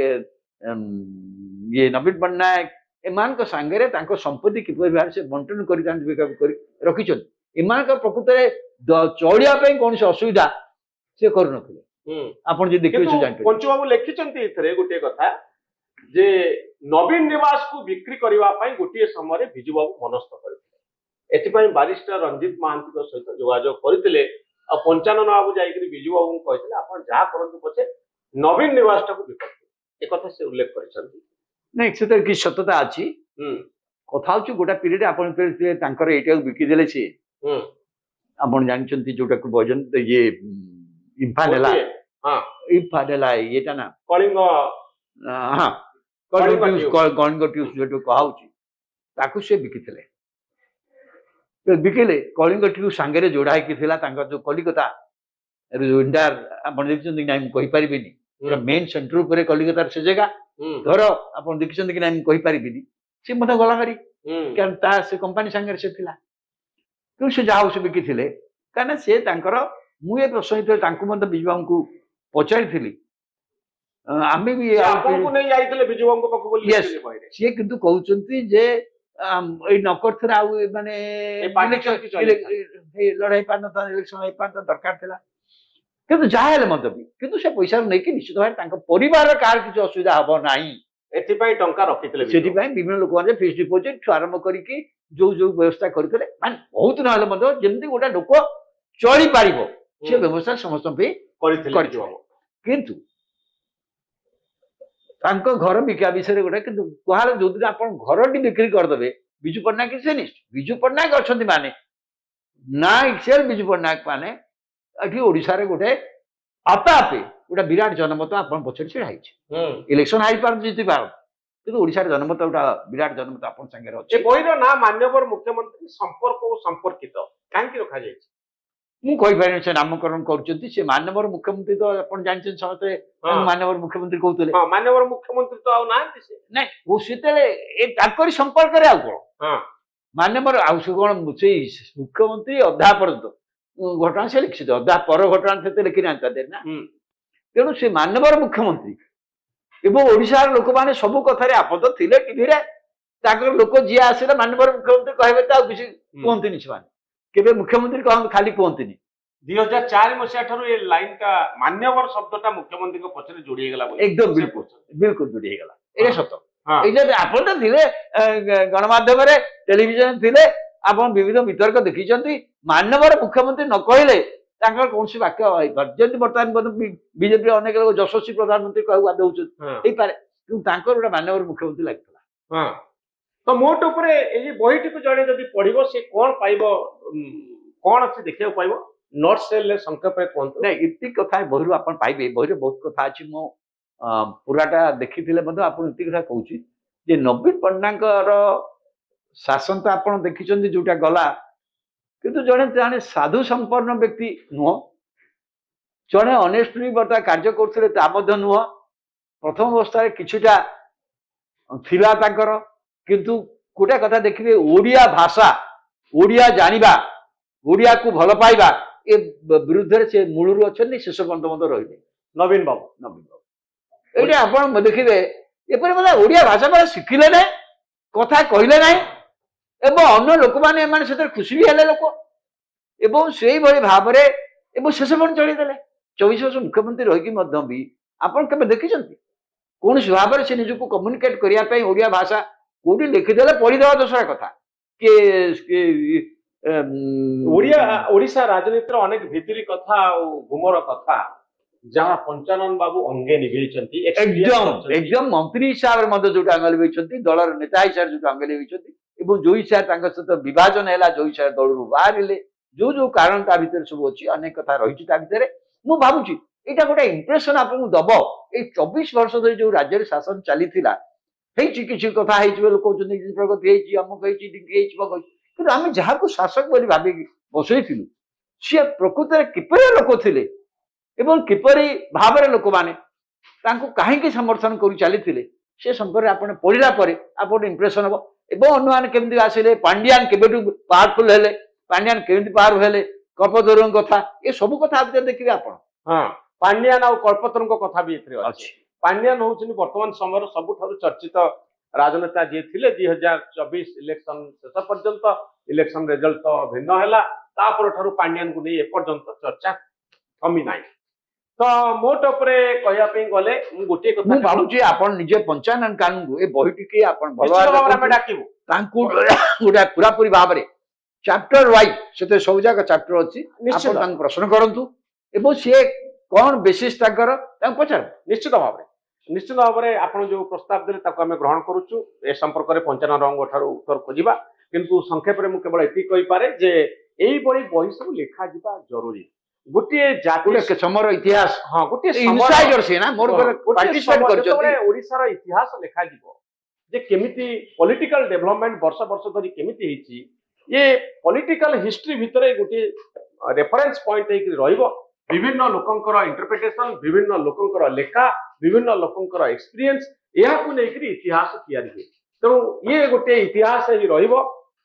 ଇଏ ନବୀନ ପଟ୍ଟନାୟକ ଏମାନଙ୍କ ସାଙ୍ଗରେ ତାଙ୍କ ସମ୍ପତ୍ତି କିପରି ଭାବରେ ସେ ବଣ୍ଟନ କରି ରଖିଛନ୍ତି ଏମାନଙ୍କ ପ୍ରକୃତରେ ଚଳିବା ପାଇଁ କୌଣସି ଅସୁବିଧା ସେ କରୁନଥିଲେ ଆପଣ ଯଦି ଦେଖିବେ ସେ ଜାଣିପାରିବେ ପଞ୍ଚୁବାବୁ ଲେଖିଛନ୍ତି ଏଥିରେ ଗୋଟିଏ କଥା ଯେ ନବୀନ ନିବାସକୁ ବିକ୍ରି କରିବା ପାଇଁ ଗୋଟିଏ ସମୟରେ ବିଜୁବାବୁ ମନସ୍ଥ କରିଥିଲେ ଏଥିପାଇଁ ବାରିଷ୍ଟର ରଞ୍ଜିତ ମହାନ୍ତିଙ୍କ ସହିତ ଯୋଗାଯୋଗ କରିଥିଲେ ଆଉ ପଞ୍ଚାନନ ବାବୁ ଯାଇକରି ବିଜୁବାବୁଙ୍କୁ କହିଥିଲେ ଆପଣ ଯାହା କରନ୍ତୁ ପଛେ ନବୀନ ନିବାସଟାକୁ ବିକନ୍ତୁ ଏକଥା ସେ ଉଲ୍ଲେଖ କରିଛନ୍ତି ନାଇଁ ସେଥିରେ କିଛି ସତତା ଅଛି କଥା ହଉଛି ଗୋଟା ପିରିୟଡ ଆପଣ ତାଙ୍କର ଏଇଟାକୁ ବିକିଦେଲେ ସିଏ ଆପଣ ଜାଣିଛନ୍ତି ଯୋଉଟାକୁ ଇଏ ଇମ୍ଫାଲ ହେଲା ଇଏଟା ନା କଳିଙ୍ଗ କଳିଙ୍ଗ ଟ୍ୟୁବ୍ ଯୋଉଟା କୁହାହଉଛି ତାକୁ ସେ ବିକିଥିଲେ ବିକିଲେ କଳିଙ୍ଗ ଟ୍ୟୁବ୍ ସାଙ୍ଗରେ ଯୋଡା ହେଇକି ଥିଲା ତାଙ୍କର ଯୋଉ କଲିକତା ଇଣ୍ଡିଆର ଆପଣ ଦେଖିଛନ୍ତି କି ନାଇଁ ମୁଁ କହିପାରିବିନି ମେନ୍ ସେଣ୍ଟର ଉପରେ କଲିକତାର ସେ ଜାଗା ଘର ଆପଣ ଦେଖିଛନ୍ତି କି ନାଇଁ ମୁଁ କହିପାରିବିନି ସେ ମଧ୍ୟ ଗଲା କରି କାରଣ ତା ସେ କମ୍ପାନୀ ସାଙ୍ଗରେ ସେ ଥିଲା କିନ୍ତୁ ସେ ଯାହା ହଉ ସେ ବିକିଥିଲେ କାହିଁକିନା ସେ ତାଙ୍କର ମୁଁ ଏ ପ୍ରଶ୍ନ ଭିତରେ ତାଙ୍କୁ ମଧ୍ୟ ବିଜୁବାବୁଙ୍କୁ ପଚାରିଥିଲି ଆମେ ବି ସିଏ କିନ୍ତୁ କହୁଛନ୍ତି ଯେ ଏଇ ନକରିଥିଲେ ଆଉ ମାନେ ଲଢେଇ ପାରିନଥାନ୍ତା ଇଲେକ୍ସନ ହେଇପାରିନତା ଦରକାର ଥିଲା କିନ୍ତୁ ଯାହା ହେଲେ ମଧ୍ୟ ବି କିନ୍ତୁ ସେ ପଇସାରୁ ନେଇକି ନିଶ୍ଚିତ ଭାବରେ ତାଙ୍କ ପରିବାରର କାହାର କିଛି ଅସୁବିଧା ହବ ନାହିଁ ଏଥିପାଇଁ ଟଙ୍କା ରଖିଥିଲେ ସେଥିପାଇଁ ବିଭିନ୍ନ ଲୋକମାନେ ଫିକ୍ସ ଡିପୋଜିଟ୍ ଆରମ୍ଭ କରିକି ଯୋଉ ଯୋଉ ବ୍ୟବସ୍ଥା କରିଥିଲେ ମାନେ ବହୁତ ନହେଲେ ମଧ୍ୟ ଯେମିତି ଗୋଟେ ଲୋକ ଚଳିପାରିବ ସେ ବ୍ୟବସ୍ଥା ସମସ୍ତଙ୍କ ପାଇଁ କରିଥିଲେ କିନ୍ତୁ ତାଙ୍କ ଘର ବିକା ବିଷୟରେ ଗୋଟେ କିନ୍ତୁ କୁହାହେଲେ ଯୋଉଦିନ ଆପଣ ଘରଟି ବିକ୍ରି କରିଦେବେ ବିଜୁ ପଟ୍ଟନାୟକ ସେ ନିଶ୍ଚୟ ବିଜୁ ପଟ୍ଟନାୟକ ଅଛନ୍ତି ମାନେ ନା ଇକ୍ସିଆଲ ବିଜୁ ପଟ୍ଟନାୟକ ମାନେ ଏଠି ଓଡ଼ିଶାରେ ଗୋଟେ ଆପେ ଆପେ ଗୋଟେ ବିରାଟ ଜନମତ ଆପଣ ପଛରେ ଛିଡା ହେଇଛି ଇଲେକ୍ସନ ହେଇପାରନ୍ତି ଜିତି ପାରନ୍ତି କିନ୍ତୁ ଓଡ଼ିଶାର ଜନମତ ଗୋଟେ ବିରାଟ ଜନମତ ଆପଣ ସାଙ୍ଗରେ ଅଛି ବହିର ନା ମାନ୍ୟବର ମୁଖ୍ୟମନ୍ତ୍ରୀ ସମ୍ପର୍କ ଓ ସମ୍ପର୍କିତ କାହିଁକି ରଖାଯାଇଛି ମୁଁ କହିପାରିନି ସେ ନାମକରଣ କରୁଛନ୍ତି ସେ ମାନ୍ୟବର ମୁଖ୍ୟମନ୍ତ୍ରୀ ତ ଆପଣ ଜାଣିଛନ୍ତି ସମସ୍ତେ ମାନ୍ୟବର ମୁଖ୍ୟମନ୍ତ୍ରୀ କହୁଥିଲେ ମାନ୍ୟବର ମୁଖ୍ୟମନ୍ତ୍ରୀ ତ ଆଉ ନାହାନ୍ତି ସେ ନାଇଁ ସେତେବେଳେ ଏ ତାଙ୍କରି ସମ୍ପର୍କରେ ଆଉ କଣ ମାନ୍ୟବର ଆଉ ସେ କଣ ସେଇ ମୁଖ୍ୟମନ୍ତ୍ରୀ ଅଧା ପର୍ଯ୍ୟନ୍ତ ଘଟଣା ସେ ଲେଖିଛନ୍ତି ଅଧା ପର ଘଟଣା ସେତେ ଲେଖି ନାହାନ୍ତି ନା ତେଣୁ ସେ ମାନ୍ୟବର ମୁଖ୍ୟମନ୍ତ୍ରୀ ଏବଂ ଓଡ଼ିଶାର ଲୋକମାନେ ସବୁ କଥାରେ ଆପଦ ଥିଲେ ଟିଭିରେ ତାଙ୍କର ଲୋକ ଯିଏ ଆସିଲେ ମାନ୍ୟବର ମୁଖ୍ୟମନ୍ତ୍ରୀ କହିବେ ତ ଆଉ କିଛି କୁହନ୍ତିନି ସେମାନେ କେବେ ମୁଖ୍ୟମନ୍ତ୍ରୀ କହନ୍ତି ଖାଲି କୁହନ୍ତିନି 2004 ମସିହା ଠାରୁ ଏ ଲାଇନଟା ମାନ୍ୟବର ଶବ୍ଦଟା ମୁଖ୍ୟମନ୍ତ୍ରୀଙ୍କ ପଛରେ ଯୋଡି ହେଇଗଲା ଏକଦମ ବିଲକୁଲ ଯୋଡି ହେଇଗଲା ଏଇଟା ସତ ଏଇଟା ଆପଣ ତ ଥିଲେ ଗଣମାଧ୍ୟମରେ ଟେଲିଭିଜନ ଥିଲେ ଆପଣ ବିବିଧ ବିତର୍କ ଦେଖିଛନ୍ତି ମାନ୍ୟବର ମୁଖ୍ୟମନ୍ତ୍ରୀ ନ କହିଲେ ତାଙ୍କର କୌଣସି ବାକ୍ୟ ହେଇପାରେ ଯେମିତି ବର୍ତ୍ତମାନ ବିଜେପିର ଅନେକ ଲୋକ ଯଶସ୍ୱୀ ପ୍ରଧାନମନ୍ତ୍ରୀ କହିବାକୁ ବାଧ୍ୟ ହଉଛନ୍ତି ହେଇପାରେ କିନ୍ତୁ ତାଙ୍କର ଗୋଟେ ମାନ୍ୟବର ମୁଖ୍ୟମନ୍ତ୍ରୀ ଲାଗିଥିଲା ତ ମୋଟ ଉପରେ ଏଇ ବହିଟିକୁ ଜଣେ ଯଦି ପଢିବ ସେ କଣ ପାଇବ କଣ ଅଛି ଦେଖିବାକୁ ପାଇବ ନୋଟ ସେଲରେ ସଂକ୍ଷେପରେ କୁହନ୍ତୁ ନାଇଁ ଏତିକି କଥା ବହିରୁ ଆପଣ ପାଇବେ ବହିରେ ବହୁତ କଥା ଅଛି ମୁଁ ପୁରାଟା ଦେଖିଥିଲେ ମଧ୍ୟ ଆପଣ ଏତିକି କଥା କହୁଛି ଯେ ନବୀନ ପଟ୍ଟନାୟକଙ୍କର ଶାସନ ତ ଆପଣ ଦେଖିଛନ୍ତି ଯୋଉଟା ଗଲା କିନ୍ତୁ ଜଣେ ଜଣେ ସାଧୁ ସମ୍ପନ୍ନ ବ୍ୟକ୍ତି ନୁହଁ ଜଣେ ଅନେଷ୍ଟଲି ବର୍ତ୍ତା କାର୍ଯ୍ୟ କରୁଥିଲେ ତା ମଧ୍ୟ ନୁହଁ ପ୍ରଥମ ଅବସ୍ଥାରେ କିଛିଟା ଥିଲା ତାଙ୍କର କିନ୍ତୁ ଗୋଟେ କଥା ଦେଖିବେ ଓଡ଼ିଆ ଭାଷା ଓଡ଼ିଆ ଜାଣିବା ଓଡ଼ିଆକୁ ଭଲ ପାଇବା ଏ ବିରୁଦ୍ଧରେ ସେ ମୂଳରୁ ଅଛନ୍ତି ଶେଷ ପର୍ଯ୍ୟନ୍ତ ମଧ୍ୟ ରହିଲେ ନବୀନ ବାବୁ ଏଇଟା ଆପଣ ଦେଖିବେ ଏପରି ମାନେ ଓଡ଼ିଆ ଭାଷା ପରେ ଶିଖିଲେ ନାହିଁ କଥା କହିଲେ ନାହିଁ ଏବଂ ଅନ୍ୟ ଲୋକମାନେ ଏମାନେ ସେଥିରେ ଖୁସି ବି ହେଲେ ଲୋକ ଏବଂ ସେଇଭଳି ଭାବରେ ଏବଂ ଶେଷ ପର୍ଯ୍ୟନ୍ତ ଚଳିଦେଲେ 24 ବର୍ଷ ମୁଖ୍ୟମନ୍ତ୍ରୀ ରହିକି ମଧ୍ୟ ବି ଆପଣ କେବେ ଦେଖିଛନ୍ତି କୌଣସି ଭାବରେ ସେ ନିଜକୁ କମ୍ୟୁନିକେଟ୍ କରିବା ପାଇଁ ଓଡ଼ିଆ ଭାଷା କୋଉଠି ଲେଖିଦେଲେ ପଢିଦେବା ଦୋଷର କଥା କି ଓଡ଼ିଶା ରାଜନୀତିର ଅନେକ ଭିତିରି କଥା ଆଉ ଗୁମର କଥା ଯାହା ପଞ୍ଚାନନ ବାବୁ ଅଙ୍ଗେ ନିଭେଇଛନ୍ତି ଏକଦମ ମନ୍ତ୍ରୀ ହିସାବରେ ମଧ୍ୟ ଯୋଉଟା ଅଙ୍ଗ ନିଭେଇଛନ୍ତି ଦଳର ନେତା ହିସାବରେ ଯୋଉଟା ଅଙ୍ଗ ନିଭେଇଛନ୍ତି ଏବଂ ଯୋଉ ହିସାବରେ ତାଙ୍କ ସହିତ ବିଭାଜନ ହେଲା ଯୋଉ ହିସାବରେ ଦଳରୁ ବାହାରିଲେ ଯୋଉ ଯୋଉ କାରଣ ତା ଭିତରେ ସବୁ ଅଛି ଅନେକ କଥା ରହିଛି ତା ଭିତରେ ମୁଁ ଭାବୁଛି ଏଇଟା ଗୋଟେ ଇମ୍ପ୍ରେସନ ଆପଣଙ୍କୁ ଦବ ଏଇ 24 ବର୍ଷ ଧରି ଯୋଉ ରାଜ୍ୟରେ ଶାସନ ଚାଲିଥିଲା ହେଇଛି କିଛି କଥା ହେଇଛି ଲୋକ କହୁଛନ୍ତି ପ୍ରଗତି ହେଇଛି ଅମୁକ ହେଇଛି ଢିଙ୍କି ହେଇଛି ବଗ ହେଇଛି କିନ୍ତୁ ଆମେ ଯାହାକୁ ଶାସକ ବୋଲି ଭାବିକି ବସେଇଥିଲୁ ସିଏ ପ୍ରକୃତରେ କିପରି ଲୋକ ଥିଲେ ଏବଂ କିପରି ଭାବରେ ଲୋକମାନେ ତାଙ୍କୁ କାହିଁକି ସମର୍ଥନ କରି ଚାଲିଥିଲେ ସେ ସମ୍ପର୍କରେ ଆପଣ ପଢିଲା ପରେ ଆପଣ ଇମ୍ପ୍ରେସନ ହବ। ଏବଂ ଅନ୍ୟମାନେ କେମିତି ଆସିଲେ, ପାଣ୍ଡିଆନ କେବେଠୁ ପାୱାରଫୁଲ ହେଲେ, ପାଣ୍ଡିଆନ କେମିତି ପାୱାର ହେଲେ, କଳ୍ପତରୁଙ୍କ କଥା, ଏ ସବୁ କଥା ଭିତରେ ଦେଖିବେ ଆପଣ। ହଁ, ପାଣ୍ଡିଆନ ଆଉ କଳ୍ପତରୁଙ୍କ କଥା ବି ଏଥିରେ ଅଛି। ଅଛି ପାଣ୍ଡିଆନ ହଉଛନ୍ତି ବର୍ତ୍ତମାନ ସମୟର ସବୁଠାରୁ ଚର୍ଚ୍ଚିତ ରାଜନେତା ଯିଏ ଥିଲେ 2024 ଇଲେକ୍ସନ ଶେଷ ପର୍ଯ୍ୟନ୍ତ। ଇଲେକ୍ସନ ରେଜଲ୍ଟ ତ ଭିନ୍ନ ହେଲା, ତାପରଠାରୁ ପାଣ୍ଡିଆନକୁ ନେଇ ଏପର୍ଯ୍ୟନ୍ତ ଚର୍ଚ୍ଚା କମି ନାହିଁ। ତ ମୋଟ ଉପରେ କହିବା ପାଇଁ ଗଲେ ମୁଁ ଗୋଟିଏ କଥା ମୁଁ ଭାବୁଛି ଆପଣ ନିଜେ ପଞ୍ଚାନନ କାନୁନକୁ ଏ ବହି ଟିକେ ଆପଣ ଭଲ ନିଶ୍ଚିତ ଭାବରେ ଆମେ ଭାବରେ ଡାକିବୁ। ତାଙ୍କୁ ଗୋଟେ ପୁରାପୁରି ଭାବରେ ଚାପ୍ଟର ୱାଇଜ ସେଥିରେ ସବୁ ଯାକ ଚାପ୍ଟର ଅଛି, ନିଶ୍ଚିତ। ଆପଣ ତାଙ୍କୁ ପ୍ରଶ୍ନ କରନ୍ତୁ ଏବଂ ସିଏ କଣ ବେସିସ୍ ତାଙ୍କର ତାଙ୍କୁ ପଚାରନ୍ତୁ। ନିଶ୍ଚିତ ଭାବରେ ଆପଣ ଯୋଉ ପ୍ରସ୍ତାବ ଦେଲେ ତାକୁ ଆମେ ଗ୍ରହଣ କରୁଛୁ। ଏ ସମ୍ପର୍କରେ ପଞ୍ଚାନନଙ୍କ ଠାରୁ ଉତ୍ତର ଖୋଜିବା, କିନ୍ତୁ ସଂକ୍ଷେପରେ ମୁଁ କେବଳ ଏତିକି କହିପାରେ ଯେ ଏଇଭଳି ବହି ସବୁ ଲେଖାଯିବା ଜରୁରୀ। ଗୋଟିଏ ଜାତି ଗୋଟେ ସମୟର ଇତିହାସ, ହଁ ଗୋଟିଏ ଇନସାଇଡର ସେ ନା ମୋର ଯେତେବେଳେ ଓଡିଶାର ଇତିହାସ ଲେଖାଯିବ ଯେ କେମିତି ପଲିଟିକାଲ ଡେଭଲପମେଣ୍ଟ ବର୍ଷ ବର୍ଷ ଧରି କେମିତି ହେଇଛି, ଏ ପଲିଟିକାଲ ହିଷ୍ଟ୍ରି ଭିତରେ ଗୋଟିଏ ରେଫରେନ୍ସ ପଏଣ୍ଟ ହେଇକି ରହିବ। ବିଭିନ୍ନ ଲୋକଙ୍କର ଇଣ୍ଟରପ୍ରିଟେସନ, ବିଭିନ୍ନ ଲୋକଙ୍କର ଲେଖା, ବିଭିନ୍ନ ଲୋକଙ୍କର ଏକ୍ସପିରିଏନ୍ସ, ଏହାକୁ ନେଇକରି ଇତିହାସ ତିଆରି ହୁଏ। ତେଣୁ ଇଏ ଗୋଟିଏ ଇତିହାସ ହେଇ ରହିବ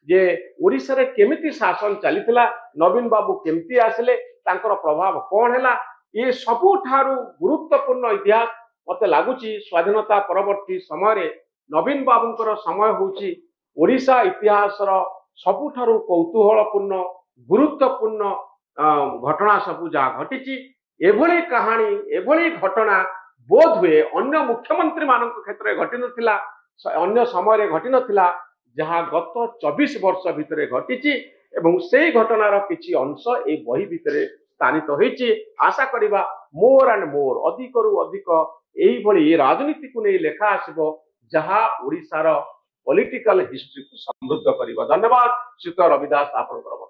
ଯେ ଓଡିଶାରେ କେମିତି ଶାସନ ଚାଲିଥିଲା, ନବୀନ ବାବୁ କେମିତି ଆସିଲେ, ତାଙ୍କର ପ୍ରଭାବ କଣ ହେଲା, ଏ ସବୁଠାରୁ ଗୁରୁତ୍ୱପୂର୍ଣ୍ଣ ଇତିହାସ ମତେ ଲାଗୁଛି। ସ୍ୱାଧୀନତା ପରବର୍ତ୍ତୀ ସମୟରେ ନବୀନ ବାବୁଙ୍କର ସମୟ ହଉଛି ଓଡିଶା ଇତିହାସର ସବୁଠାରୁ କୌତୁହଳପୂର୍ଣ୍ଣ ଗୁରୁତ୍ୱପୂର୍ଣ୍ଣ ଘଟଣା ସବୁ ଯାହା ଘଟିଛି। ଏଭଳି କାହାଣୀ, ଏଭଳି ଘଟଣା ବୋଧ ହୁଏ ଅନ୍ୟ ମୁଖ୍ୟମନ୍ତ୍ରୀ ମାନଙ୍କ କ୍ଷେତ୍ରରେ ଘଟିନଥିଲା, ଅନ୍ୟ ସମୟରେ ଘଟିନଥିଲା, ଯାହା ଗତ 24 ବର୍ଷ ଭିତରେ ଘଟିଛି। ଏବଂ ସେଇ ଘଟଣାର କିଛି ଅଂଶ এই ବହି ଭିତରେ ସ୍ଥାନିତ ହୋଇଛି। ଆଶା କରିବା ମୋର ଆଣ୍ଡ ମୋର, ଅଧିକରୁ ଅଧିକ এইଭଳି ରାଜନୀତିକୁ ନେଇ ଲେଖା ଆସିବ ଯାହା ଓଡ଼ିଶାର ପଲିଟିକାଲ ହିଷ୍ଟ୍ରିକୁ ସମୃଦ୍ଧ କରିବ। ଧନ୍ୟବାଦ ଶ୍ରୀଯୁକ୍ତ ରବି ଦାସ ଆପଣଙ୍କର।